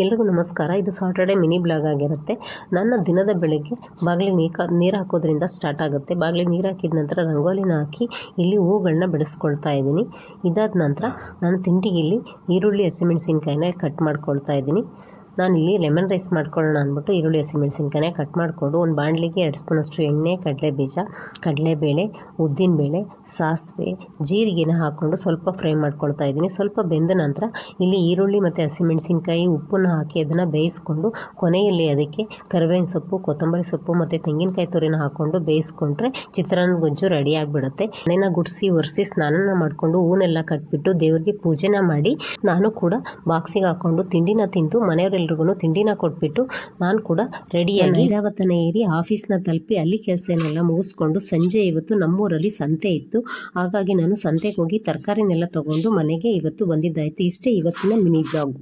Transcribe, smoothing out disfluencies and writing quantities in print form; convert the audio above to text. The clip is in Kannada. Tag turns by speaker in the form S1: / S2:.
S1: ಎಲ್ರಿಗೂ ನಮಸ್ಕಾರ. ಇದು ಸಾಟರ್ಡೆ ಮಿನಿ ಬ್ಲಾಗ್ ಆಗಿರುತ್ತೆ. ನನ್ನ ದಿನದ ಬೆಳಗ್ಗೆ ಬಾಗಿಲಿಗೆ ನೀರು ಹಾಕೋದ್ರಿಂದ ಸ್ಟಾರ್ಟ್ ಆಗುತ್ತೆ. ಬಾಗಿಲಿಗೆ ನೀರು ಹಾಕಿದ ನಂತರ ರಂಗೋಲಿನ ಹಾಕಿ ಇಲ್ಲಿ ಹೂಗಳನ್ನ ಬೆಳೆಸ್ಕೊಳ್ತಾ ಇದ್ದೀನಿ. ಇದಾದ ನಂತರ ನಾನು ತಿಂಡಿಗೆ ಇಲ್ಲಿ ಈರುಳ್ಳಿ ಹಸಿಮೆಣಸಿನ್ಕಾಯಿನ ಕಟ್ ಮಾಡ್ಕೊಳ್ತಾ ಇದ್ದೀನಿ. ನಾನಿಲ್ಲಿ ಲೆಮನ್ ರೈಸ್ ಮಾಡ್ಕೊಳ್ಳೋಣ ಅಂದ್ಬಿಟ್ಟು ಈರುಳ್ಳಿ ಹಸಿಮೆಣಸಿನ್ಕಾಯಿನ ಕಟ್ ಮಾಡಿಕೊಂಡು ಒಂದು ಬಾಣಲಿಗೆ 2 ಸ್ಪೂನಷ್ಟು ಎಣ್ಣೆ, ಕಡಲೆಬೀಜ, ಕಡಲೆಬೇಳೆ, ಉದ್ದಿನಬೇಳೆ, ಸಾಸಿವೆ, ಜೀರಿಗೆನ ಹಾಕ್ಕೊಂಡು ಸ್ವಲ್ಪ ಫ್ರೈ ಮಾಡ್ಕೊಳ್ತಾ ಇದ್ದೀನಿ. ಸ್ವಲ್ಪ ಬೆಂದ ನಂತರ ಇಲ್ಲಿ ಈರುಳ್ಳಿ ಮತ್ತು ಹಸಿಮೆಣಸಿನ್ಕಾಯಿ ಉಪ್ಪನ್ನು ಹಾಕಿ ಅದನ್ನು ಬೇಯಿಸ್ಕೊಂಡು ಕೊನೆಯಲ್ಲಿ ಅದಕ್ಕೆ ಕರಿಬೇವಿನ ಸೊಪ್ಪು, ಕೊತ್ತಂಬರಿ ಸೊಪ್ಪು ಮತ್ತು ತೆಂಗಿನಕಾಯಿ ತುರಿನ ಹಾಕ್ಕೊಂಡು ಬೇಯಿಸ್ಕೊಂಡ್ರೆ ಚಿತ್ರಾನ್ನ ಗೊಜ್ಜು ರೆಡಿ ಆಗಿಬಿಡುತ್ತೆ. ಮನೆನ ಗುಡಿಸಿ ಒರೆಸಿ ಸ್ನಾನ ಮಾಡಿಕೊಂಡು ಹೂನೆಲ್ಲ ಕಟ್ಬಿಟ್ಟು ದೇವ್ರಿಗೆ ಪೂಜೆನ ಮಾಡಿ ನಾನು ಕೂಡ ಬಾಕ್ಸಿಗೆ ಹಾಕ್ಕೊಂಡು ತಿಂಡಿನ ತಿಂದು ಮನೆಯವರೆಲ್ಲರಿಗೂ ತಿಂಡಿನ ಕೊಟ್ಬಿಟ್ಟು ನಾನು ಕೂಡ ರೆಡಿಯಾಗಿ ಐರಾವತನ ಏರಿ ಆಫೀಸ್ನ ತಲುಪಿ ಅಲ್ಲಿ ಕೆಲಸನೆಲ್ಲ ಮುಗಿಸ್ಕೊಂಡು ಸಂಜೆ ಇವತ್ತು ನಮ್ಮೂರಲ್ಲಿ ಸಂತೆ ಇತ್ತು. ಹಾಗಾಗಿ ನಾನು ಸಂತೆಗೆ ಹೋಗಿ ತರಕಾರಿನೆಲ್ಲ ತೊಗೊಂಡು ಮನೆಗೆ ಇವತ್ತು ಬಂದಿದ್ದಾಯಿತು. ಇಷ್ಟೇ ಇವತ್ತಿನ ಮಿನಿ ಬ್ಲಾಗ್.